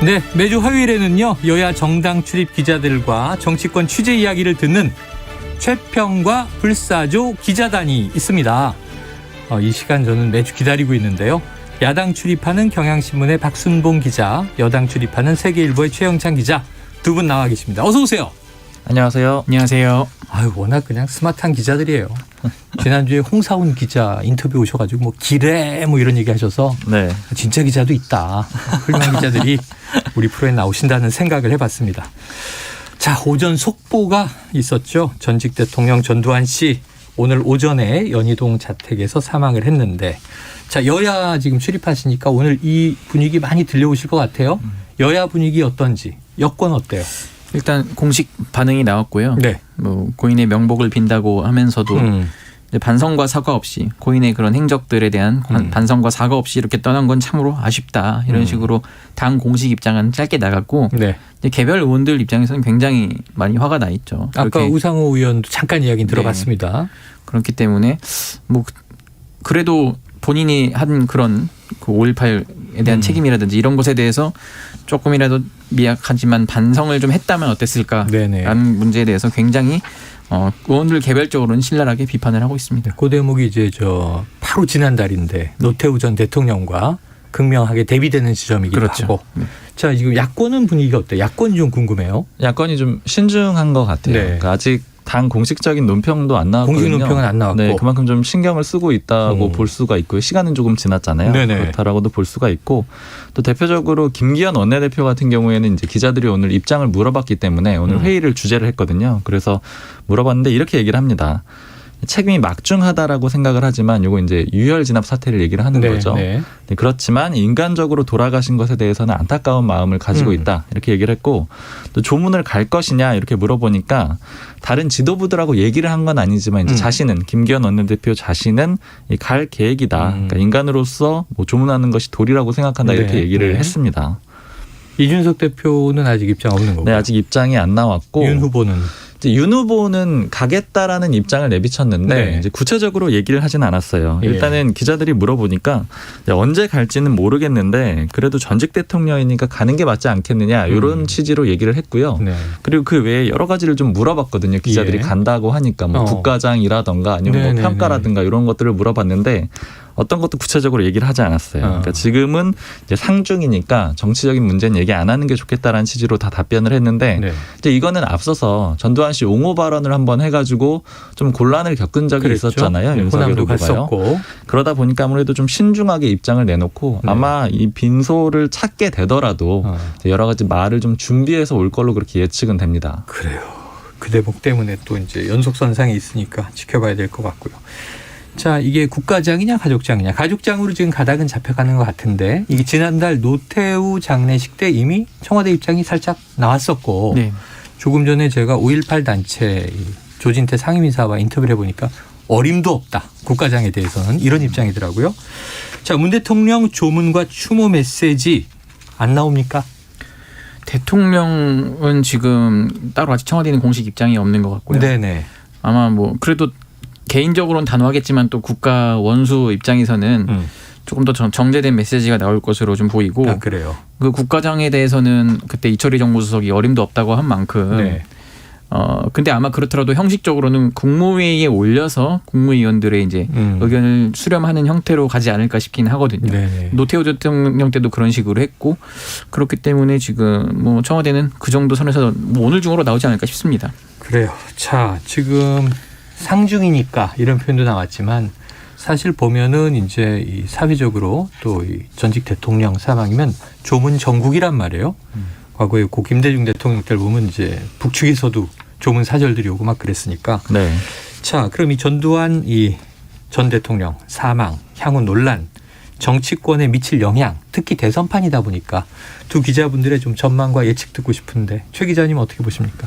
네, 매주 화요일에는요, 여야 정당 출입 기자들과 정치권 취재 이야기를 듣는 최평과 불사조 기자단이 있습니다. 이 시간 저는 매주 기다리고 있는데요. 야당 출입하는 경향신문의 박순봉 기자, 여당 출입하는 세계일보의 최영찬 기자 두 분 나와 계십니다. 어서 오세요. 안녕하세요. 안녕하세요. 아유, 워낙 그냥 스마트한 기자들이에요. 지난주에 홍사훈 기자 인터뷰 오셔가지고 뭐 기래 뭐 이런 얘기 하셔서 네. 진짜 기자도 있다. 훌륭한 기자들이 우리 프로에 나오신다는 생각을 해봤습니다. 자, 오전 속보가 있었죠. 전직 대통령 전두환 씨 오늘 오전에 연희동 자택에서 사망을 했는데, 자, 여야 지금 출입하시니까 오늘 이 분위기 많이 들려오실 것 같아요. 여야 분위기 어떤지, 여권 어때요? 일단 공식 반응이 나왔고요. 네. 뭐 고인의 명복을 빈다고 하면서도 이제 반성과 사과 없이 고인의 그런 행적들에 대한 반성과 사과 없이 이렇게 떠난 건 참으로 아쉽다. 이런 식으로 당 공식 입장은 짧게 나갔고, 네. 이제 개별 의원들 입장에서는 굉장히 많이 화가 나 있죠. 아까 우상호 의원도 잠깐 이야기 들어봤습니다. 그렇기 때문에 뭐 그래도 본인이 한 그런 그 5.18에 대한 책임이라든지 이런 것에 대해서 조금이라도 미약하지만 반성을 좀 했다면 어땠을까라는 문제에 대해서 굉장히 의원들 개별적으로는 신랄하게 비판을 하고 있습니다. 그 대목이 이제 바로 지난달인데 노태우 전 대통령과 극명하게 대비되는 지점이기도 그렇죠. 하고. 자, 지금 야권은 분위기가 어때요? 야권이 좀 궁금해요. 야권이 좀 신중한 것 같아요. 네. 그러니까 아직 당 공식적인 논평도 안 나왔거든요. 공식 논평은 안 나왔고. 네, 그만큼 좀 신경을 쓰고 있다고 볼 수가 있고요. 시간은 조금 지났잖아요. 네네. 그렇다라고도 볼 수가 있고, 또 대표적으로 김기현 원내대표 같은 경우에는 이제 기자들이 오늘 입장을 물어봤기 때문에 오늘 회의를 주재를 했거든요. 그래서 물어봤는데 이렇게 얘기를 합니다. 책임이 막중하다라고 생각을 하지만 요거 이제 유혈 진압 사태를 얘기를 하는 거죠. 네, 그렇지만 인간적으로 돌아가신 것에 대해서는 안타까운 마음을 가지고 있다. 이렇게 얘기를 했고, 또 조문을 갈 것이냐 이렇게 물어보니까 다른 지도부들하고 얘기를 한 건 아니지만 이제 자신은 김기현 원내대표 자신은 갈 계획이다. 그러니까 인간으로서 뭐 조문하는 것이 도리라고 생각한다. 이렇게 얘기를 했습니다. 이준석 대표는 아직 입장 없는 거고. 네, 아직 입장이 안 나왔고. 윤 후보는. 윤 후보는 가겠다라는 입장을 내비쳤는데 이제 구체적으로 얘기를 하진 않았어요. 일단은 기자들이 물어보니까 언제 갈지는 모르겠는데 그래도 전직 대통령이니까 가는 게 맞지 않겠느냐 이런 취지로 얘기를 했고요. 그리고 그 외에 여러 가지를 좀 물어봤거든요. 기자들이 간다고 하니까 뭐 국가장이라든가 아니면 뭐 평가라든가 이런 것들을 물어봤는데 어떤 것도 구체적으로 얘기를 하지 않았어요. 그러니까 지금은 이제 상중이니까 정치적인 문제는 얘기 안 하는 게 좋겠다라는 취지로 다 답변을 했는데 이제 이거는 앞서서 전두환 씨 옹호 발언을 한번 해가지고 좀 곤란을 겪은 적이 있었잖아요. 윤석열 후보가요. 그러다 보니까 아무래도 좀 신중하게 입장을 내놓고 아마 이 빈소를 찾게 되더라도 여러 가지 말을 좀 준비해서 올 걸로 그렇게 예측은 됩니다. 그래요. 그 대목 때문에 또 이제 연속선상에 있으니까 지켜봐야 될 것 같고요. 자, 이게 국가장이냐 가족장이냐. 가족장으로 지금 가닥은 잡혀가는 것 같은데 이게 지난달 노태우 장례식 때 이미 청와대 입장이 살짝 나왔었고 조금 전에 제가 5.18 단체 조진태 상임이사와 인터뷰를 해보니까 어림도 없다. 국가장에 대해서는 이런 입장이더라고요. 자, 문 대통령 조문과 추모 메시지 안 나옵니까? 대통령은 지금 따로 아직 청와대는 공식 입장이 없는 것 같고요. 네네. 아마 뭐 그래도 개인적으로는 단호하겠지만 또 국가 원수 입장에서는 조금 더 정제된 메시지가 나올 것으로 좀 보이고. 아, 그래요. 그 국가장에 대해서는 그때 이철희 정무수석이 어림도 없다고 한 만큼. 근데 아마 그렇더라도 형식적으로는 국무회의에 올려서 국무위원들의 이제 의견을 수렴하는 형태로 가지 않을까 싶긴 하거든요. 노태우 대통령 때도 그런 식으로 했고, 그렇기 때문에 지금 뭐 청와대는 그 정도 선에서 뭐 오늘 중으로 나오지 않을까 싶습니다. 그래요. 자, 지금 상중이니까 이런 표현도 나왔지만 사실 보면은 이제 이 사회적으로 또 이 전직 대통령 사망이면 조문 정국이란 말이에요. 과거에 고 김대중 대통령 때 보면 이제 북측에서도 조문 사절들이 오고 막 그랬으니까. 자, 그럼 이 전두환 이 전 대통령 사망, 향후 논란, 정치권에 미칠 영향, 특히 대선판이다 보니까 두 기자분들의 좀 전망과 예측 듣고 싶은데 최 기자님 어떻게 보십니까?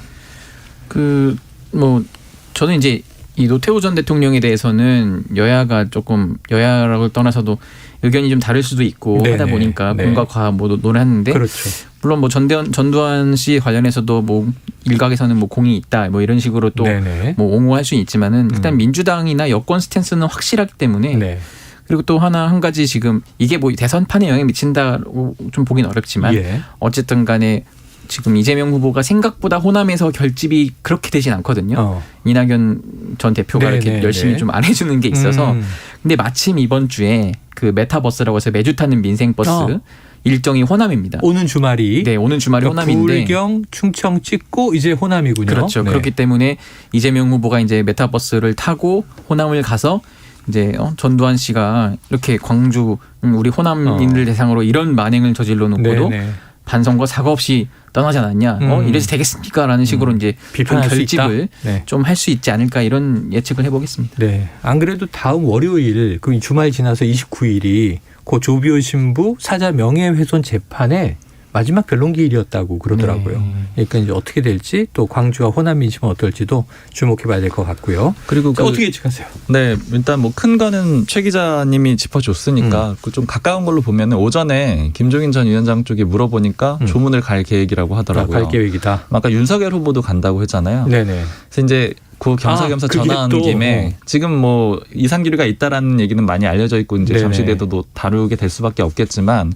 저는 이제 이 노태우 전 대통령에 대해서는 여야가 조금 여야라고 떠나서도 의견이 좀 다를 수도 있고 하다 보니까 공과 과 모두 논하는데 물론 뭐 전두환 씨 관련해서도 뭐 일각에서는 뭐 공이 있다 뭐 이런 식으로 또 뭐 옹호할 수는 있지만은 일단 민주당이나 여권 스탠스는 확실하기 때문에 그리고 또 한 가지 지금 이게 뭐 대선판에 영향 미친다고 좀 보긴 어렵지만 예. 어쨌든 간에 지금 이재명 후보가 생각보다 호남에서 결집이 그렇게 되진 않거든요. 이낙연 전 대표가 네네, 이렇게 열심히 네. 좀 안 해주는 게 있어서 근데 마침 이번 주에 그 메타버스라고 해서 매주 타는 민생버스 일정이 호남입니다. 오는 주말이. 네, 오는 주말이 그러니까 호남인데. 불경, 충청 찍고 이제 호남이군요. 그렇죠. 네. 그렇기 때문에 이재명 후보가 이제 메타버스를 타고 호남을 가서 이제 전두환 씨가 이렇게 광주 우리 호남인들 대상으로 이런 만행을 저질러 놓고도 네네. 반성과 사과 없이 떠나지 않았냐. 이래서 되겠습니까? 라는 식으로 이제 비판할 수 결집을 있다. 네. 좀 할 수 있지 않을까 이런 예측을 해보겠습니다. 네. 안 그래도 다음 월요일, 그럼 주말 지나서 29일이 고 조비오 신부 사자 명예훼손 재판의 마지막 변론기일이었다고 그러더라고요. 네. 그러니까 이제 어떻게 될지 또 광주와 호남 민심은 어떨지도 주목해봐야 될 것 같고요. 그리고 자, 어떻게 예측하세요? 네, 일단 뭐 큰 거는 최 기자님이 짚어줬으니까 그 좀 가까운 걸로 보면은 오전에 김종인 전 위원장 쪽에 물어보니까 조문을 갈 계획이라고 하더라고요. 갈 계획이다. 아까 윤석열 후보도 간다고 했잖아요. 네네. 그래서 이제 그 겸사겸사 그게 전화한 또, 김에 지금 뭐 이상기류가 있다라는 얘기는 많이 알려져 있고 이제 네네. 잠시 뒤에도 다루게 될 수밖에 없겠지만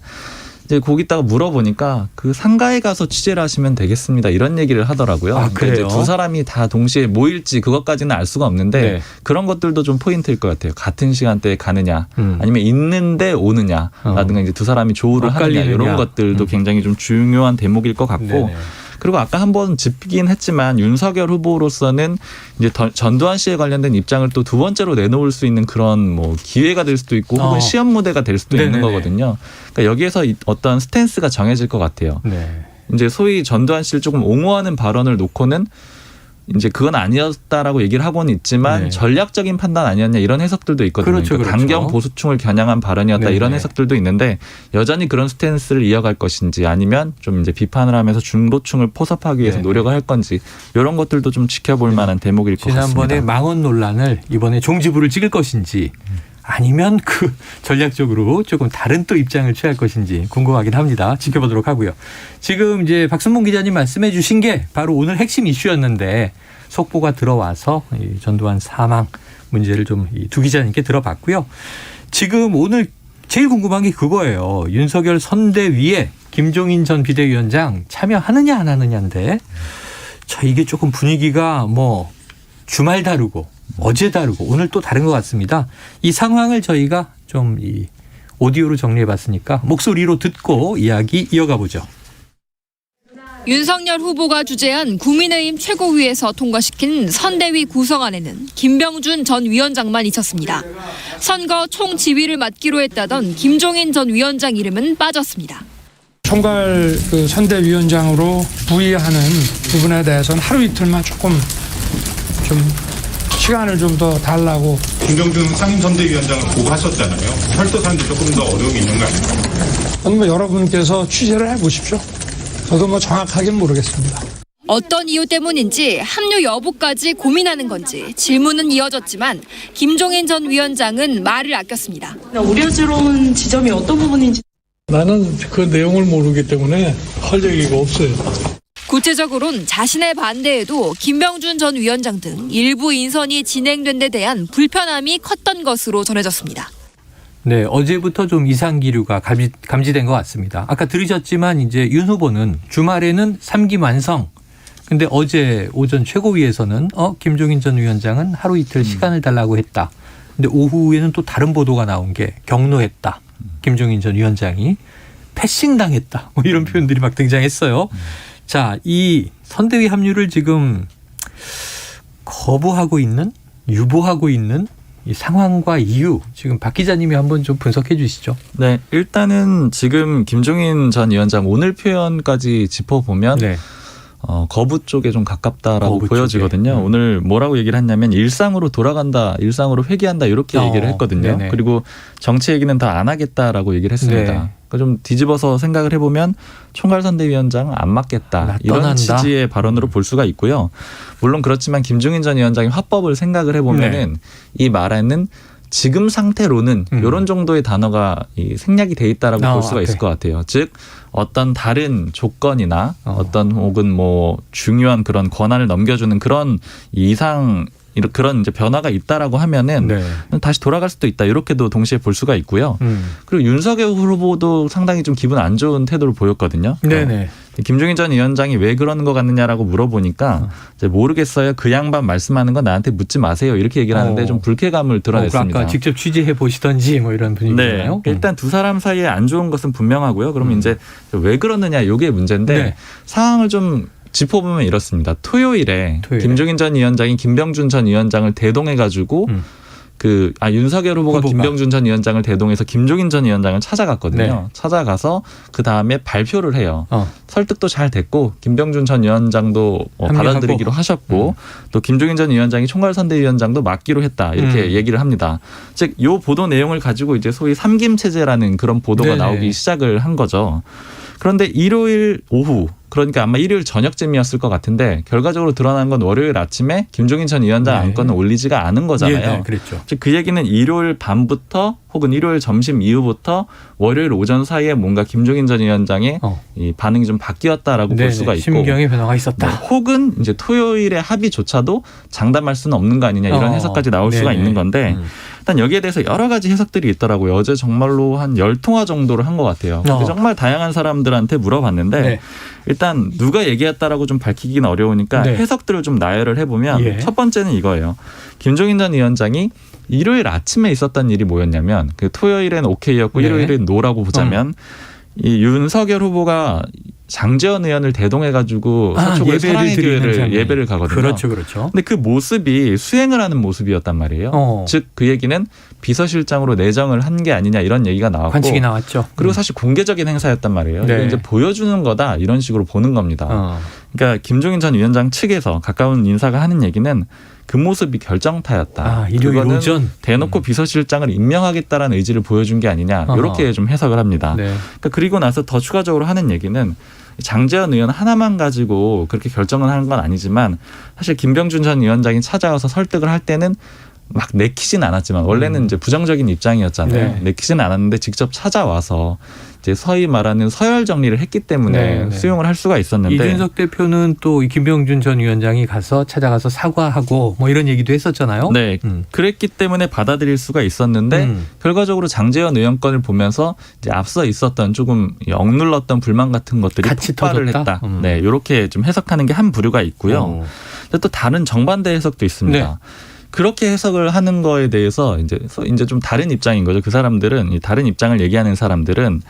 이제 거기다가 물어보니까 그 상가에 가서 취재를 하시면 되겠습니다. 이런 얘기를 하더라고요. 아, 그러니까 그래요? 이제 두 사람이 다 동시에 모일지 그것까지는 알 수가 없는데 네. 그런 것들도 좀 포인트일 것 같아요. 같은 시간대에 가느냐 아니면 아니면 있는데 오느냐라든가 이제 두 사람이 조우를 하느냐 엇갈리느냐. 이런 것들도 굉장히 좀 중요한 대목일 것 같고 그리고 아까 한번 짚긴 했지만 윤석열 후보로서는 이제 전두환 씨에 관련된 입장을 또 두 번째로 내놓을 수 있는 그런 뭐 기회가 될 수도 있고 혹은 시험 무대가 될 수도 있는 거거든요. 그러니까 여기에서 어떤 스탠스가 정해질 것 같아요. 네. 이제 소위 전두환 씨를 조금 옹호하는 발언을 놓고는 이제 그건 아니었다라고 얘기를 하고는 있지만 네. 전략적인 판단 아니었냐 이런 해석들도 있거든요. 그렇죠, 그러니까 그렇죠. 강경 보수층을 겨냥한 발언이었다 네네. 이런 해석들도 있는데 여전히 그런 스탠스를 이어갈 것인지 아니면 좀 이제 비판을 하면서 중도층을 포섭하기 위해서 네네. 노력을 할 건지 이런 것들도 좀 지켜볼 만한 대목일 것 같습니다. 지난번에 망원 논란을 이번에 종지부를 찍을 것인지 아니면 그 전략적으로 조금 다른 또 입장을 취할 것인지 궁금하긴 합니다. 지켜보도록 하고요. 지금 이제 박순봉 기자님 말씀해 주신 게 바로 오늘 핵심 이슈였는데 속보가 들어와서 이 전두환 사망 문제를 좀 이 두 기자님께 들어봤고요. 지금 오늘 제일 궁금한 게 그거예요. 윤석열 선대위에 김종인 전 비대위원장 참여하느냐 안 하느냐인데 자, 이게 조금 분위기가 뭐 주말 다르고 어제 다르고 오늘 또 다른 것 같습니다. 이 상황을 저희가 좀 이 오디오로 정리해 봤으니까 목소리로 듣고 이야기 이어가 보죠. 윤석열 후보가 주재한 국민의힘 최고위에서 통과시킨 선대위 구성안에는 김병준 전 위원장만 있었습니다. 선거 총지휘를 맡기로 했다던 김종인 전 위원장 이름은 빠졌습니다. 총괄 그 선대위원장으로 부의하는 부분에 대해서는 하루 이틀만 조금 좀 시간을 좀 더 달라고. 김병준 상임선대위원장을 보고하셨잖아요. 철도사는데 조금 더 어려움이 있는 거 아닙니까? 뭐 여러분께서 취재를 해보십시오. 저도 뭐 정확하게는 모르겠습니다. 어떤 이유 때문인지 합류 여부까지 고민하는 건지 질문은 이어졌지만 김종인 전 위원장은 말을 아꼈습니다. 우려스러운 지점이 어떤 부분인지. 나는 그 내용을 모르기 때문에 할 얘기가 없어요. 구체적으로는 자신의 반대에도 김병준 전 위원장 등 일부 인선이 진행된 데 대한 불편함이 컸던 것으로 전해졌습니다. 네, 어제부터 좀 이상 기류가 감지된 것 같습니다. 아까 들으셨지만 이제 윤 후보는 주말에는 3기 완성. 근데 어제 오전 최고위에서는 김종인 전 위원장은 하루 이틀 시간을 달라고 했다. 근데 오후에는 또 다른 보도가 나온 게 경로했다. 김종인 전 위원장이 패싱 당했다. 뭐 이런 표현들이 막 등장했어요. 자, 이 선대위 합류를 지금 거부하고 있는, 유보하고 있는 이 상황과 이유 지금 박 기자님이 한번 좀 분석해 주시죠. 네, 일단은 지금 김종인 전 위원장 오늘 표현까지 짚어보면 네. 거부 쪽에 좀 가깝다라고 거부 보여지거든요. 쪽에. 오늘 뭐라고 얘기를 했냐면 일상으로 돌아간다, 일상으로 회귀한다 이렇게 얘기를 했거든요. 네네. 그리고 정치 얘기는 더 안 하겠다라고 얘기를 했습니다. 네. 그러니까 좀 뒤집어서 생각을 해보면 총괄선대위원장 안 맡겠다 이런 떠난다? 취지의 발언으로 볼 수가 있고요. 물론 그렇지만 김종인 전 위원장이 화법을 생각을 해보면은 이 말에는 지금 상태로는 이런 정도의 단어가 생략이 돼 있다라고 볼 수가 있을 것 같아요. 즉 어떤 다른 조건이나 어떤 혹은 뭐 중요한 그런 권한을 넘겨주는 그런 이상 그런 이제 변화가 있다라고 하면은 네. 다시 돌아갈 수도 있다. 이렇게도 동시에 볼 수가 있고요. 그리고 윤석열 후보도 상당히 좀 기분 안 좋은 태도를 보였거든요. 네네. 김종인 전 위원장이 왜 그러는 것 같느냐라고 물어보니까 이제 모르겠어요. 그 양반 말씀하는 건 나한테 묻지 마세요. 이렇게 얘기를 하는데 좀 불쾌감을 드러냈습니다. 아까 직접 취재해 보시던지 뭐 이런 분위기잖아요. 네. 일단 두 사람 사이에 안 좋은 것은 분명하고요. 그러면 이제 왜 그러느냐 이게 문제인데 네. 상황을 좀 짚어보면 이렇습니다. 토요일에 김종인 전 위원장이 김병준 전 위원장을 대동해가지고 윤석열 후보가 김병준 전 위원장을 대동해서 김종인 전 위원장을 찾아갔거든요. 네. 찾아가서 그 다음에 발표를 해요. 설득도 잘 됐고 김병준 전 위원장도 받아들이기로 하셨고 또 김종인 전 위원장이 총괄선대위원장도 맡기로 했다 이렇게 얘기를 합니다. 즉 이 보도 내용을 가지고 이제 소위 삼김 체제라는 그런 보도가 네네. 나오기 시작을 한 거죠. 그런데 일요일 오후 그러니까 아마 일요일 저녁쯤이었을 것 같은데 결과적으로 드러난 건 월요일 아침에 김종인 전 위원장 네. 안건을 올리지가 않은 거잖아요. 네, 그랬죠. 즉 그 얘기는 일요일 밤부터 혹은 일요일 점심 이후부터 월요일 오전 사이에 뭔가 김종인 전 위원장의 이 반응이 좀 바뀌었다라고 볼 수가 있고 심경의 변화가 있었다. 네, 혹은 이제 토요일의 합의조차도 장담할 수는 없는 거 아니냐 이런 해석까지 나올 수가 있는 건데 일단 여기에 대해서 여러 가지 해석들이 있더라고요. 어제 정말로 한 10통화 정도를 한 것 같아요. 정말 다양한 사람들한테 물어봤는데 일단 누가 얘기했다라고 좀 밝히기는 어려우니까 해석들을 좀 나열을 해보면 첫 번째는 이거예요. 김종인 전 위원장이 일요일 아침에 있었던 일이 뭐였냐면 그 토요일엔 오케이였고 일요일엔 노라고 보자면 이 윤석열 후보가 장제원 의원을 대동해가지고 서초구에 사랑의 교회를 예배를 가거든요. 그렇죠. 근데 그 모습이 수행을 하는 모습이었단 말이에요. 즉 그 얘기는 비서실장으로 내정을 한 게 아니냐 이런 얘기가 나왔고 관측이 나왔죠. 그리고 사실 공개적인 행사였단 말이에요. 이거 이제 보여주는 거다 이런 식으로 보는 겁니다. 그러니까 김종인 전 위원장 측에서 가까운 인사가 하는 얘기는 그 모습이 결정타였다. 일요일 오전 대놓고 비서실장을 임명하겠다라는 의지를 보여준 게 아니냐 이렇게 좀 해석을 합니다. 그러니까 그리고 나서 더 추가적으로 하는 얘기는 장제원 의원 하나만 가지고 그렇게 결정을 하는 건 아니지만 사실 김병준 전 위원장이 찾아와서 설득을 할 때는 막 내키진 않았지만 원래는 이제 부정적인 입장이었잖아요. 내키진 않았는데 직접 찾아와서 이제 서히 말하는 서열 정리를 했기 때문에 수용을 할 수가 있었는데 이준석 대표는 또 이 김병준 전 위원장이 찾아가서 사과하고 뭐 이런 얘기도 했었잖아요. 네, 그랬기 때문에 받아들일 수가 있었는데 결과적으로 장제원 의원 건을 보면서 이제 앞서 있었던 조금 억눌렀던 불만 같은 것들이 같이 폭발을 터졌다? 했다. 네, 이렇게 좀 해석하는 게 한 부류가 있고요. 또 다른 정반대 해석도 있습니다. 그렇게 해석을 하는 거에 대해서 이제 좀 다른 입장인 거죠. 그 사람들은 이 다른 입장을 얘기하는 사람들은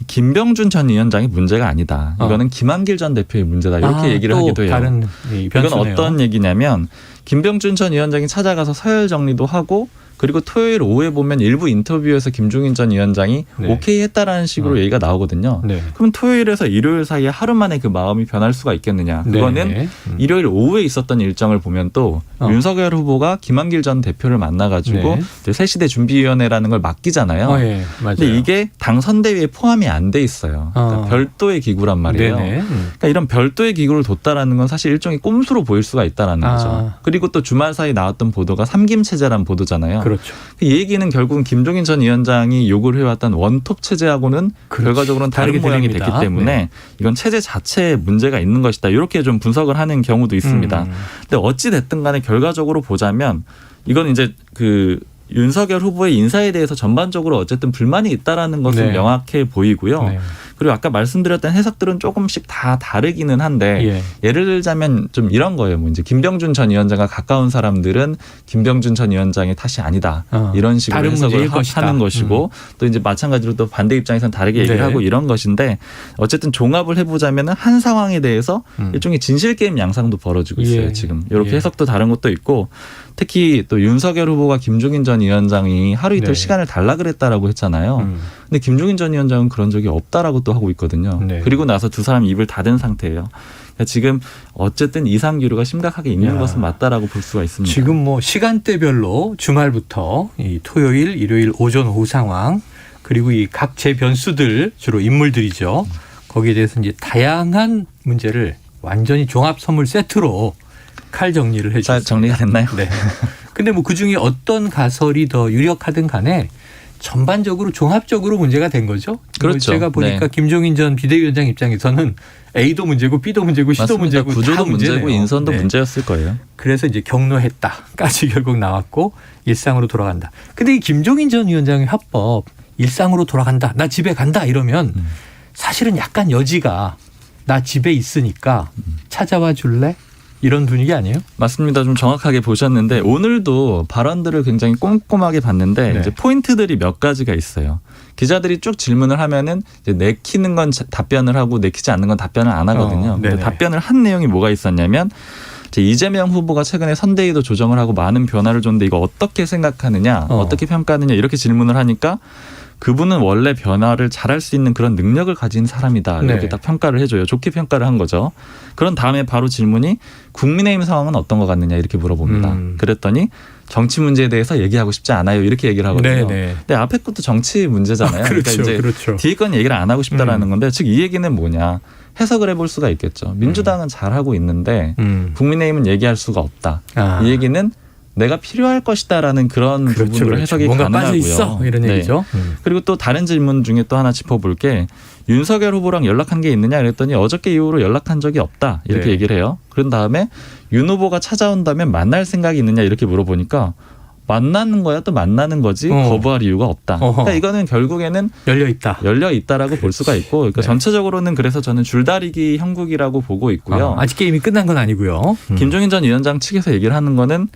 김병준 전 위원장이 문제가 아니다. 이거는 김한길 전 대표의 문제다. 이렇게 얘기를 하기도 해요. 다른 이건 어떤 얘기냐면 김병준 전 위원장이 찾아가서 서열 정리도 하고 그리고 토요일 오후에 보면 일부 인터뷰에서 김종인 전 위원장이 오케이 했다라는 식으로 얘기가 나오거든요. 그럼 토요일에서 일요일 사이에 하루 만에 그 마음이 변할 수가 있겠느냐. 그거는 일요일 오후에 있었던 일정을 보면 또 윤석열 후보가 김한길 전 대표를 만나가지고 새시대 준비위원회라는 걸 맡기잖아요. 근데 이게 당 선대위에 포함이 안 돼 있어요. 그러니까 별도의 기구란 말이에요. 그러니까 이런 별도의 기구를 뒀다라는 건 사실 일종의 꼼수로 보일 수가 있다라는 거죠. 그리고 또 주말 사이 나왔던 보도가 삼김 체제란 보도잖아요. 그렇죠. 이 얘기는 결국은 김종인 전 위원장이 요구를 해왔던 원톱 체제하고는 결과적으로는 다른 모양이 됐기 때문에 이건 체제 자체에 문제가 있는 것이다. 이렇게 좀 분석을 하는 경우도 있습니다. 근데 어찌 됐든 간에 결과적으로 보자면 이건 이제 그 윤석열 후보의 인사에 대해서 전반적으로 어쨌든 불만이 있다라는 것은 명확해 보이고요. 그리고 아까 말씀드렸던 해석들은 조금씩 다 다르기는 한데 예를 들자면 좀 이런 거예요. 뭐 이제 김병준 전 위원장과 가까운 사람들은 김병준 전 위원장의 탓이 아니다. 이런 식으로 해석을 하는 것이고 또 이제 마찬가지로 또 반대 입장에서는 다르게 얘기를 하고 이런 것인데 어쨌든 종합을 해보자면은 한 상황에 대해서 일종의 진실 게임 양상도 벌어지고 있어요. 지금 이렇게 해석도 다른 것도 있고 특히 또 윤석열 후보가 김종인 전 위원장이 하루 이틀 시간을 달라 그랬다라고 했잖아요. 근데 김종인 전 위원장은 그런 적이 없다라고 또 하고 있거든요. 그리고 나서 두 사람 입을 닫은 상태예요. 그러니까 지금 어쨌든 이상 기류가 심각하게 있는 것은 맞다라고 볼 수가 있습니다. 지금 뭐 시간대별로 주말부터 이 토요일, 일요일 오전 오후 상황 그리고 이 각 재변수들 주로 인물들이죠. 거기에 대해서 이제 다양한 문제를 완전히 종합 선물 세트로 칼 정리를 해주셨습니다. 잘 정리가 됐나요? 네. 근데 뭐 그중에 어떤 가설이 더 유력하든 간에 전반적으로 종합적으로 문제가 된 거죠. 그렇죠. 제가 보니까 네. 김종인 전 비대위원장 입장에서는 A도 문제고 B도 문제고 C도 맞습니다. 문제고 구조도 다 문제고 문제네요. 인선도 네. 문제였을 거예요. 그래서 이제 경로했다까지 결국 나왔고 일상으로 돌아간다. 근데 이 김종인 전 위원장의 화법 일상으로 돌아간다. 나 집에 간다 이러면 사실은 약간 여지가 나 집에 있으니까 찾아와 줄래? 이런 분위기 아니에요? 맞습니다. 좀 정확하게 보셨는데 오늘도 발언들을 굉장히 꼼꼼하게 봤는데 네. 이제 포인트들이 몇 가지가 있어요. 기자들이 쭉 질문을 하면은 이제 내키는 건 답변을 하고 내키지 않는 건 답변을 안 하거든요. 근데 네네. 답변을 한 내용이 뭐가 있었냐면 이제 이재명 후보가 최근에 선대위도 조정을 하고 많은 변화를 줬는데 이거 어떻게 생각하느냐, 어떻게 평가하느냐 이렇게 질문을 하니까 그분은 원래 변화를 잘할 수 있는 그런 능력을 가진 사람이다. 이렇게 네. 딱 평가를 해줘요. 좋게 평가를 한 거죠. 그런 다음에 바로 질문이 국민의힘 상황은 어떤 것 같느냐 이렇게 물어봅니다. 그랬더니 정치 문제에 대해서 얘기하고 싶지 않아요. 이렇게 얘기를 하거든요. 네네. 근데 앞에 것도 정치 문제잖아요. 그렇죠. 그러니까 이제 그렇죠. 뒤에 건 얘기를 안 하고 싶다라는 건데 즉 이 얘기는 뭐냐. 해석을 해볼 수가 있겠죠. 민주당은 잘하고 있는데 국민의힘은 얘기할 수가 없다. 아. 이 얘기는 내가 필요할 것이다라는 그런 부분으로 해석이 뭔가 가능하고요. 빠져 있어 이런 네. 얘기죠. 그리고 또 다른 질문 중에 또 하나 짚어볼 게 윤석열 후보랑 연락한 게 있느냐 그랬더니 어저께 이후로 연락한 적이 없다 이렇게 네. 얘기를 해요. 그런 다음에 윤 후보가 찾아온다면 만날 생각이 있느냐 이렇게 물어보니까 만나는 거야 또 만나는 거지 거부할 이유가 없다. 그러니까 이거는 결국에는 열려 있다. 열려 있다라고 볼 수가 있고 그러니까 네. 전체적으로는 그래서 저는 줄다리기 형국이라고 보고 있고요. 아직 게임이 끝난 건 아니고요. 김종인 전 위원장 측에서 얘기를 하는 거는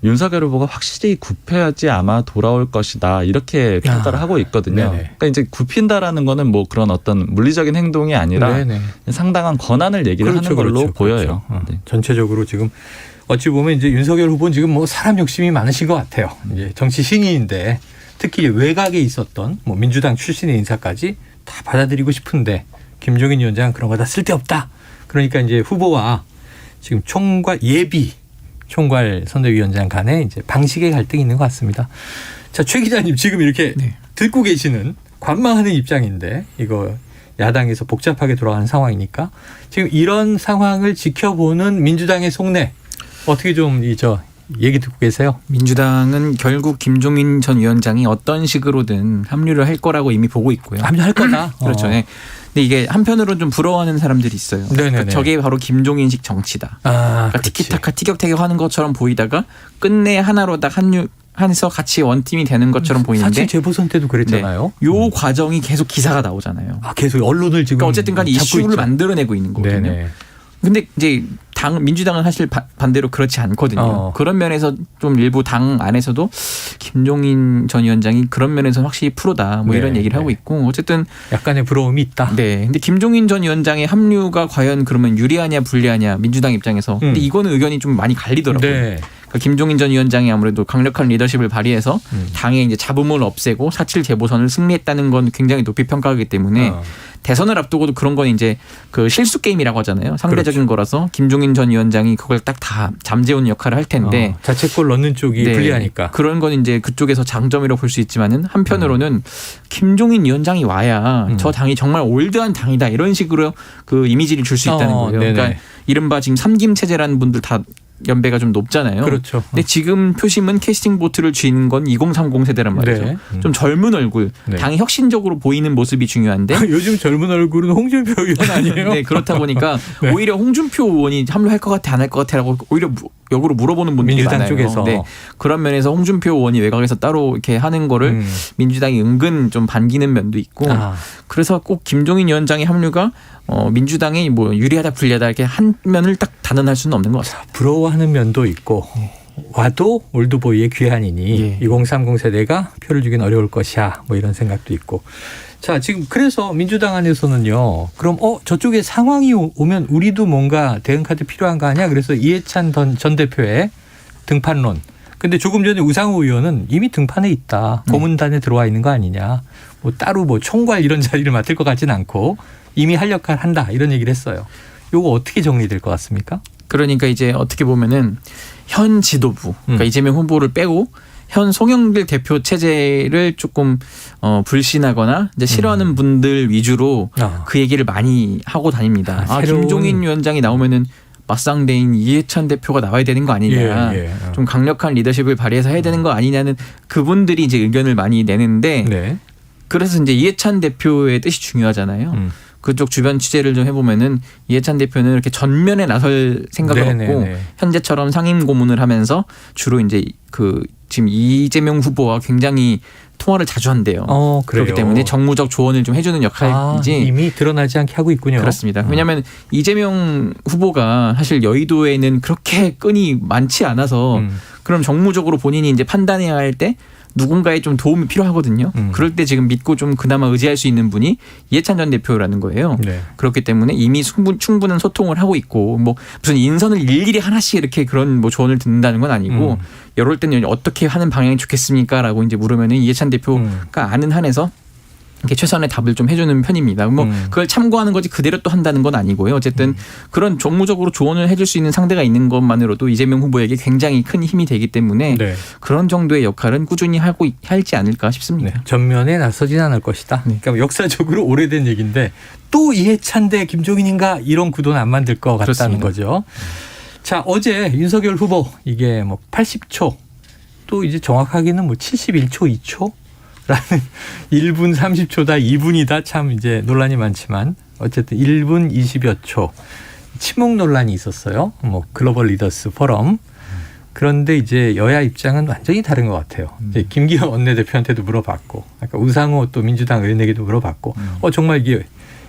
윤석열 후보가 확실히 굽혀야지 아마 돌아올 것이다 이렇게 평가를 하고 있거든요. 네네. 그러니까 이제 굽힌다라는 거는 뭐 그런 어떤 물리적인 행동이 아니라 네네. 상당한 권한을 얘기를 하는 걸로 보여요. 그렇죠. 네. 전체적으로 지금 어찌 보면 이제 윤석열 후보는 지금 뭐 사람 욕심이 많으신 것 같아요. 이제 정치 신인인데 특히 외곽에 있었던 뭐 민주당 출신의 인사까지 다 받아들이고 싶은데 김종인 위원장은 그런 거 다 쓸데없다. 그러니까 이제 후보와 지금 총괄 선대위원장 간에 이제 방식의 갈등이 있는 것 같습니다. 자, 최 기자님 지금 이렇게 듣고 계시는 관망하는 입장인데 이거 야당에서 복잡하게 돌아가는 상황이니까 지금 이런 상황을 지켜보는 민주당의 속내 어떻게 좀 얘기 듣고 계세요? 민주당은 결국 김종인 전 위원장이 어떤 식으로든 합류를 할 거라고 이미 보고 있고요. 합류할 거다. 그렇죠. 네. 근데 이게 한편으로는 좀 부러워하는 사람들이 있어요. 네네네. 그러니까 저게 바로 김종인식 정치다. 아, 그러니까 티키타카 티격태격하는 것처럼 보이다가 끝내 하나로 딱 합류해서 같이 원팀이 되는 것처럼 보이는데 사실 재보선 때도 그랬잖아요. 요 과정이 계속 기사가 나오잖아요. 아, 계속 언론을 지금 그러니까 어쨌든 간에 잡고 이슈를 있죠. 만들어내고 있는 거거든요. 네네. 근데 이제 민주당은 사실 반대로 그렇지 않거든요. 그런 면에서 좀 일부 당 안에서도 김종인 전 위원장이 그런 면에서 확실히 프로다 뭐 이런 얘기를 하고 있고 어쨌든 약간의 부러움이 있다. 네. 근데 김종인 전 위원장의 합류가 과연 그러면 유리하냐 불리하냐 민주당 입장에서 근데 이거는 의견이 좀 많이 갈리더라고요. 네. 그러니까 김종인 전 위원장이 아무래도 강력한 리더십을 발휘해서 당의 이제 잡음을 없애고 4.7 재보선을 승리했다는 건 굉장히 높이 평가하기 때문에 대선을 앞두고도 그런 건 이제 그 실수 게임이라고 하잖아요. 상대적인 거라서 김종인 전 위원장이 그걸 딱 다 잠재우는 역할을 할 텐데 자책골 넣는 쪽이 네, 불리하니까. 그런 건 이제 그쪽에서 장점이라고 볼 수 있지만은 한편으로는 김종인 위원장이 와야 저 당이 정말 올드한 당이다 이런 식으로 그 이미지를 줄 수 있다는 거예요. 네네. 그러니까 이른바 지금 삼김 체제라는 분들 다 연배가 좀 높잖아요. 그렇죠. 근데 지금 표심은 캐스팅 보트를 쥐는 건 2030 세대란 말이죠. 네. 좀 젊은 얼굴, 네. 당이 혁신적으로 보이는 모습이 중요한데 요즘 젊은 얼굴은 홍준표 의원 아니에요? 네, 그렇다 보니까 네. 오히려 홍준표 의원이 합류할 것 같아 안 할 것 같아라고 오히려 역으로 물어보는 분들이 민주당 많아요. 쪽에서. 네, 그런 면에서 홍준표 의원이 외곽에서 따로 이렇게 하는 거를 민주당이 은근 좀 반기는 면도 있고 그래서 꼭 김종인 위원장의 합류가 민주당이 뭐 유리하다 불리하다 이렇게 한 면을 딱 단언할 수는 없는 것 같습니다. 부러워하는 면도 있고 와도 올드보이의 귀환이니 2030 세대가 표를 주긴 어려울 것이야 뭐 이런 생각도 있고 자 지금 그래서 민주당 안에서는요 그럼 저쪽에 상황이 오면 우리도 뭔가 대응 카드 필요한 거 아니야 그래서 이해찬 전 대표의 등판론 근데 조금 전에 우상호 의원은 이미 등판에 있다 고문단에 들어와 있는 거 아니냐 뭐 따로 뭐 총괄 이런 자리를 맡을 것 같지는 않고 이미 할 역할 한다 이런 얘기를 했어요. 요거 어떻게 정리될 것 같습니까? 그러니까 이제 어떻게 보면은 현 지도부, 그러니까 이재명 후보를 빼고 현 송영길 대표 체제를 조금 불신하거나 이제 싫어하는 분들 위주로 그 얘기를 많이 하고 다닙니다. 김종인 위원장이 나오면은 맞상대인 이해찬 대표가 나와야 되는 거 아니냐. 좀 강력한 리더십을 발휘해서 해야 되는 거 아니냐는 그분들이 이제 의견을 많이 내는데 네. 그래서 이제 이해찬 대표의 뜻이 중요하잖아요. 그쪽 주변 취재를 좀 해보면은 이해찬 대표는 이렇게 전면에 나설 생각은 없고 현재처럼 상임 고문을 하면서 주로 이제 그 지금 이재명 후보와 굉장히 통화를 자주 한대요. 그렇기 때문에 정무적 조언을 좀 해주는 역할이지. 이미 드러나지 않게 하고 있군요. 그렇습니다. 왜냐하면 이재명 후보가 사실 여의도에는 그렇게 끈이 많지 않아서 그럼 정무적으로 본인이 이제 판단해야 할 때 누군가의 좀 도움이 필요하거든요. 그럴 때 지금 믿고 좀 그나마 의지할 수 있는 분이 이해찬 전 대표라는 거예요. 네. 그렇기 때문에 이미 충분한 소통을 하고 있고 뭐 무슨 인선을 일일이 하나씩 이렇게 그런 뭐 조언을 듣는다는 건 아니고 이럴 때는 어떻게 하는 방향이 좋겠습니까라고 이제 물으면은 이해찬 대표가 아는 한에서 이렇게 최선의 답을 좀 해주는 편입니다. 뭐 그걸 참고하는 거지 그대로 또 한다는 건 아니고요. 어쨌든 그런 정무적으로 조언을 해줄 수 있는 상대가 있는 것만으로도 이재명 후보에게 굉장히 큰 힘이 되기 때문에 그런 정도의 역할은 꾸준히 할지 않을까 싶습니다. 네. 전면에 나서진 않을 것이다. 그러니까 역사적으로 오래된 얘기인데 또 이해찬 대 김종인인가 이런 구도는 안 만들 것 같다는 그렇습니다. 거죠. 자, 어제 윤석열 후보 이게 뭐 80초 또 이제 정확하게는 뭐 71초 2초 라는 1분 30초다 2분이다 참 이제 논란이 많지만 어쨌든 1분 20여 초 침묵 논란이 있었어요. 뭐 글로벌 리더스 포럼. 그런데 이제 여야 입장은 완전히 다른 것 같아요. 이제 김기현 원내대표한테도 물어봤고 아까 우상호 또 민주당 의원에게도 물어봤고 정말 이게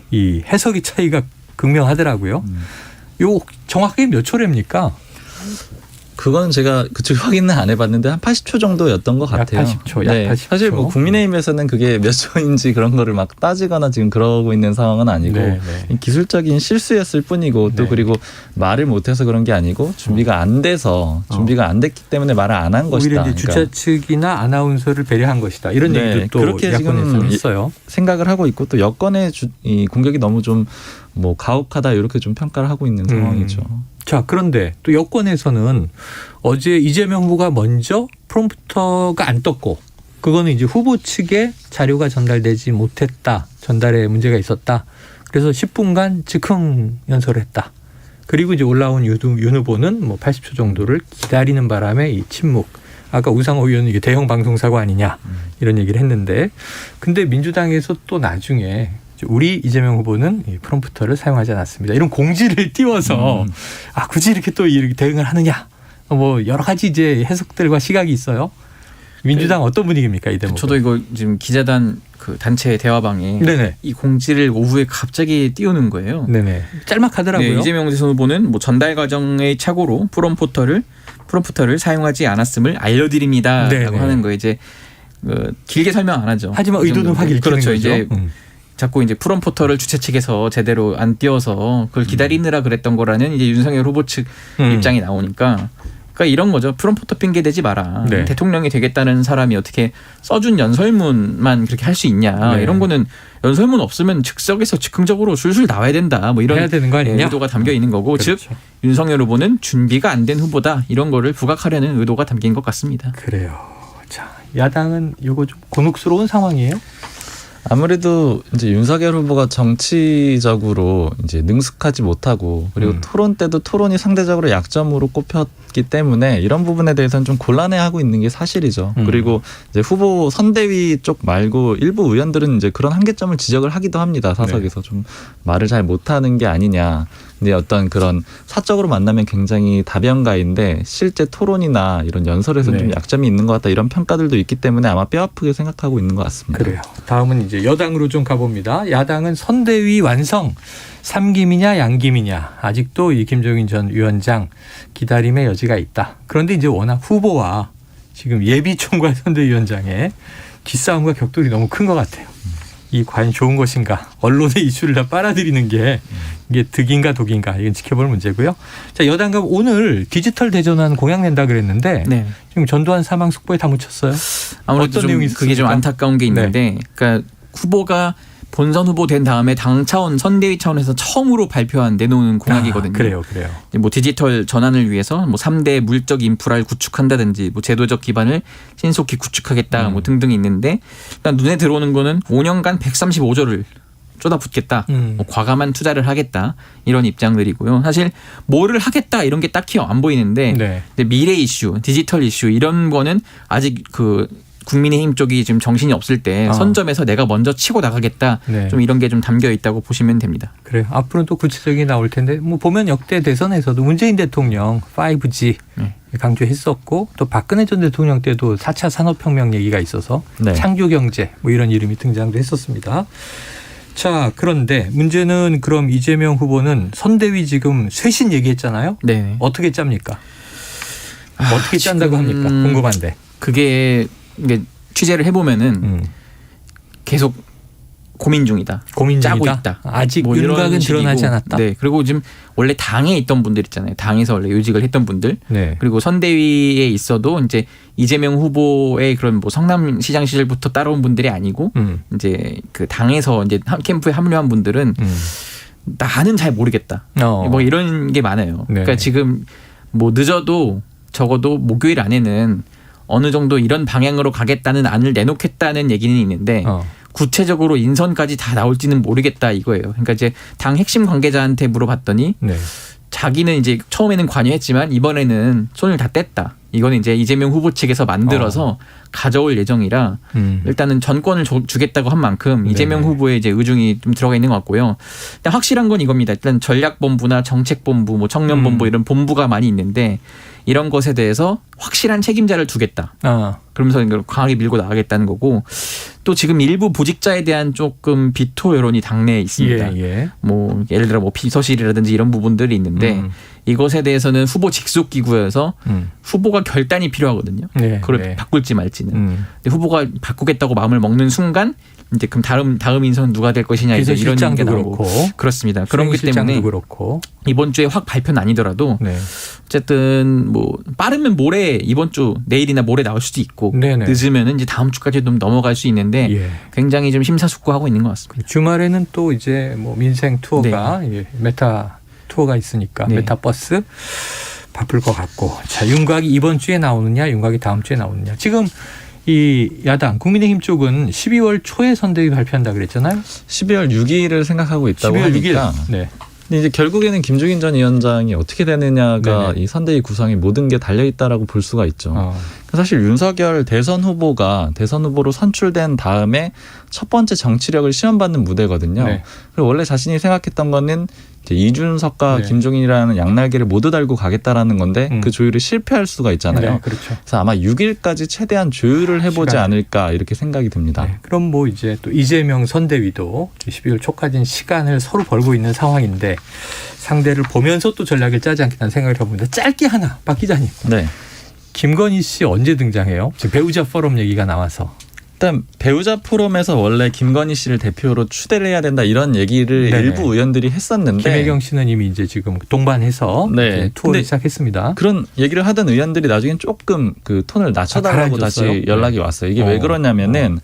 이 해석의 차이가 극명하더라고요. 요 정확하게 몇 초랍니까? 그건 제가 그쪽 확인은 안 해봤는데 한 80초 정도였던 것 같아요. 약 80초, 약 80초. 사실 뭐 국민의힘에서는 그게 몇 초인지 그런 거를 막 따지거나 지금 그러고 있는 상황은 아니고 기술적인 실수였을 뿐이고 또 그리고 말을 못해서 그런 게 아니고 준비가 안 돼서 준비가 안 됐기 때문에 말을 안 한 것이다. 오히려 이제 주최 측이나 아나운서를 배려한 것이다. 이런 얘기도 또 그렇게 지금 있어요. 생각을 하고 있고 또 여권의 이 공격이 너무 좀 뭐 가혹하다 이렇게 좀 평가를 하고 있는 상황이죠. 자, 그런데 또 여권에서는 어제 이재명 후보가 먼저 프롬프터가 안 떴고 그거는 이제 후보 측에 자료가 전달되지 못했다. 전달에 문제가 있었다. 그래서 10분간 즉흥 연설을 했다. 그리고 이제 올라온 윤 후보는 뭐 80초 정도를 기다리는 바람에 이 침묵. 아까 우상호 의원은 이게 대형 방송사고 아니냐 이런 얘기를 했는데 근데 민주당에서 또 나중에 우리 이재명 후보는 이 프롬프터를 사용하지 않았습니다. 이런 공지를 띄워서 굳이 이렇게 또 이렇게 대응을 하느냐. 뭐 여러 가지 이제 해석들과 시각이 있어요. 민주당 어떤 분위기입니까 이 대목? 저도 이거 지금 기자단 그 단체 대화방에 이 공지를 오후에 갑자기 띄우는 거예요. 짤막하더라고요. 이재명 대선 후보는 뭐 전달 과정의 착오로 프롬프터를 사용하지 않았음을 알려드립니다라고 하는 거 이제 길게 설명 안 하죠. 하지만 의도는 확 읽히는 거죠. 이제 자꾸 이제 프롬포터를 주최 측에서 제대로 안 띄워서 그걸 기다리느라 그랬던 거라는 이제 윤석열 후보 측 입장이 나오니까 그러니까 이런 거죠. 프롬포터 핑계 대지 마라. 대통령이 되겠다는 사람이 어떻게 써준 연설문만 그렇게 할 수 있냐. 이런 거는 연설문 없으면 즉석에서 즉흥적으로 술술 나와야 된다. 뭐 이런 해야 되는 거 아니냐? 의도가 담겨 있는 거고 즉 윤석열 후보는 준비가 안 된 후보다. 이런 거를 부각하려는 의도가 담긴 것 같습니다. 그래요. 자, 야당은 이거 좀 곤혹스러운 상황이에요? 아무래도 이제 윤석열 후보가 정치적으로 이제 능숙하지 못하고 그리고 토론 때도 토론이 상대적으로 약점으로 꼽혔기 때문에 이런 부분에 대해서는 좀 곤란해하고 있는 게 사실이죠. 그리고 이제 후보 선대위 쪽 말고 일부 의원들은 이제 그런 한계점을 지적을 하기도 합니다. 사석에서 좀 말을 잘 못하는 게 아니냐. 근데 어떤 그런 사적으로 만나면 굉장히 다변가인데 실제 토론이나 이런 연설에서는 좀 약점이 있는 것 같다 이런 평가들도 있기 때문에 아마 뼈아프게 생각하고 있는 것 같습니다. 그래요. 다음은 이제 여당으로 좀 가봅니다. 야당은 선대위 완성 3김이냐 양김이냐 아직도 이 김종인 전 위원장 기다림의 여지가 있다. 그런데 이제 워낙 후보와 지금 예비총괄 선대위원장의 기싸움과 격돌이 너무 큰 것 같아요. 이 과연 좋은 것인가? 언론의 이슈를 다 빨아들이는 게 이게 득인가 독인가 이건 지켜볼 문제고요. 자, 여당과 오늘 디지털 대전환 공약 낸다 그랬는데 지금 전두환 사망 속보에 다 묻혔어요. 아무래도 어떤 내용이 그게 좀 안타까운 게 있는데 그러니까 후보가 본선 후보 된 다음에 당 차원 선대위 차원에서 처음으로 내놓은 공약이거든요. 그래요. 뭐 디지털 전환을 위해서 뭐 3대 물적 인프라를 구축한다든지 뭐 제도적 기반을 신속히 구축하겠다 뭐 등등이 있는데 일단 눈에 들어오는 거는 5년간 135조를 쏟아붓겠다. 뭐 과감한 투자를 하겠다. 이런 입장들이고요. 사실 뭐를 하겠다 이런 게 딱히 안 보이는데 네. 근데 미래 이슈, 디지털 이슈 이런 거는 아직 그 국민의힘 쪽이 지금 정신이 없을 때 선점에서 내가 먼저 치고 나가겠다. 네. 좀 이런 게 좀 담겨 있다고 보시면 됩니다. 그래요. 앞으로는 또 구체적이 나올 텐데 뭐 보면 역대 대선에서도 문재인 대통령 5G 강조했었고 또 박근혜 전 대통령 때도 4차 산업혁명 얘기가 있어서 네. 창조경제 뭐 이런 이름이 등장도 했었습니다. 자, 그런데 문제는 그럼 이재명 후보는 선대위 지금 쇄신 얘기했잖아요. 네. 어떻게 짭니까? 어떻게 짠다고 합니까? 궁금한데. 그게 이게 취재를 해보면은 계속 고민 중이다. 고민 짜고 중이다? 있다. 아직 뭐 이런 윤곽은 식이고. 드러나지 않았다. 네. 그리고 지금 원래 당에 있던 분들 있잖아요. 당에서 원래 요직을 했던 분들. 네. 그리고 선대위에 있어도 이제 이재명 후보의 그런 뭐 성남시장 시절부터 따라온 분들이 아니고 이제 그 당에서 이제 캠프에 합류한 분들은 나는 잘 모르겠다. 뭐 이런 게 많아요. 네. 그러니까 지금 뭐 늦어도 적어도 목요일 안에는 어느 정도 이런 방향으로 가겠다는 안을 내놓겠다는 얘기는 있는데 구체적으로 인선까지 다 나올지는 모르겠다 이거예요. 그러니까 이제 당 핵심 관계자한테 물어봤더니 네. 자기는 이제 처음에는 관여했지만 이번에는 손을 다 뗐다. 이거는 이제 이재명 후보 측에서 만들어서 가져올 예정이라 일단은 전권을 주겠다고 한 만큼 이재명 후보의 이제 의중이 좀 들어가 있는 것 같고요. 일단 확실한 건 이겁니다. 일단 전략본부나 정책본부, 뭐 청년본부 이런 본부가 많이 있는데 이런 것에 대해서 확실한 책임자를 두겠다. 그러면서 이걸 강하게 밀고 나가겠다는 거고 또 지금 일부 보직자에 대한 조금 비토 여론이 당내에 있습니다. 예. 뭐 예를 들어 뭐 비서실이라든지 이런 부분들이 있는데 이것에 대해서는 후보 직속 기구여서 후보가 결단이 필요하거든요. 네, 그걸 네. 바꿀지 말지는. 근데 후보가 바꾸겠다고 마음을 먹는 순간 이제 그럼 다음 인선 누가 될 것이냐 이제 이런 게 비서실장도 나오고 그렇고 그렇습니다. 그렇기 때문에 그렇고 이번 주에 확 발표는 아니더라도 네. 어쨌든 뭐 빠르면 모레 이번 주 내일이나 모레 나올 수도 있고 네네. 늦으면은 이제 다음 주까지 좀 넘어갈 수 있는데 예. 굉장히 좀 심사숙고하고 있는 것 같습니다. 주말에는 또 이제 뭐 민생 투어가 예, 메타 투어가 있으니까 네. 메타버스 바쁠 것 같고 자 윤곽이 이번 주에 나오느냐 윤곽이 다음 주에 나오느냐 지금 이 야당 국민의힘 쪽은 12월 초에 선대위 발표한다 그랬잖아요. 12월 6일을 생각하고 있다고 12월 6일. 하니까 네. 근데 이제 결국에는 김종인 전 위원장이 어떻게 되느냐가 네네. 이 선대위 구성에 모든 게 달려 있다라고 볼 수가 있죠. 사실 윤석열 대선 후보가 대선 후보로 선출된 다음에 첫 번째 정치력을 시험받는 무대거든요. 네. 그리고 원래 자신이 생각했던 거는 이제 이준석과 네. 김종인이라는 양날개를 모두 달고 가겠다라는 건데 그 조율이 실패할 수가 있잖아요. 네, 그렇죠. 그래서 아마 6일까지 최대한 조율을 해보지 시간. 않을까 이렇게 생각이 듭니다. 네. 그럼 뭐 이제 또 이재명 선대위도 12월 초까지는 시간을 서로 벌고 있는 상황인데 상대를 보면서 또 전략을 짜지 않겠다는 생각을 해봅니다. 짧게 하나 박 기자님. 네. 김건희 씨 언제 등장해요? 지금 배우자 포럼 얘기가 나와서. 일단 배우자 포럼에서 원래 김건희 씨를 대표로 추대를 해야 된다 이런 얘기를 네네. 일부 의원들이 했었는데 김혜경 씨는 이미 이제 지금 동반해서 네. 이제 투어를 근데 시작했습니다. 그런 얘기를 하던 의원들이 나중엔 조금 그 톤을 낮춰달라고 가라앉았어요? 다시 연락이 왔어요. 이게 왜 그러냐면은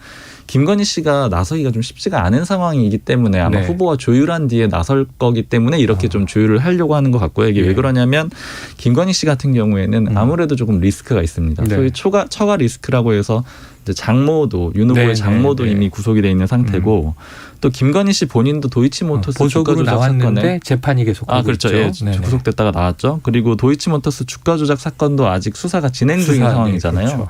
김건희 씨가 나서기가 좀 쉽지가 않은 상황이기 때문에 아마 네. 후보와 조율한 뒤에 나설 거기 때문에 이렇게 좀 조율을 하려고 하는 것 같고요. 이게 예. 왜 그러냐면 김건희 씨 같은 경우에는 아무래도 조금 리스크가 있습니다. 네. 소위 처가 리스크라고 해서 이제 장모도 윤 후보의 네, 장모도 네, 네. 이미 구속이 돼 있는 상태고 또 김건희 씨 본인도 도이치모터스 보석으로 주가 조작 나왔는데 사건에 재판이 계속 그렇죠. 예, 구속됐다가 나왔죠. 그리고 도이치모터스 주가 조작 사건도 아직 수사가 진행 중인 상황이잖아요. 그렇죠.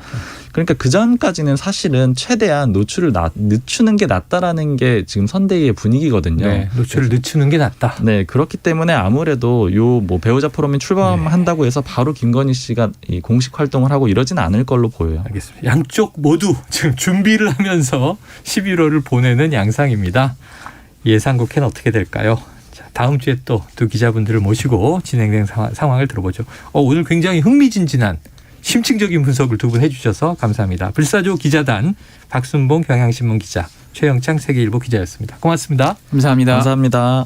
그러니까 그 전까지는 사실은 최대한 노출을 늦추는 게 낫다라는 게 지금 선대위의 분위기거든요. 네, 노출을 늦추는 게 낫다. 네, 그렇기 때문에 아무래도 요 뭐 배우자 포럼이 출범한다고 해서 바로 김건희 씨가 이 공식 활동을 하고 이러진 않을 걸로 보여요. 알겠습니다. 양쪽 모두 지금 준비를 하면서 11월을 보내는 양상입니다. 예상국회는 어떻게 될까요? 자, 다음 주에 또 두 기자분들을 모시고 진행된 상황을 들어보죠. 오늘 굉장히 흥미진진한 심층적인 분석을 두 분 해주셔서 감사합니다. 불사조 기자단 박순봉 경향신문 기자, 최영창 세계일보 기자였습니다. 고맙습니다. 감사합니다. 감사합니다.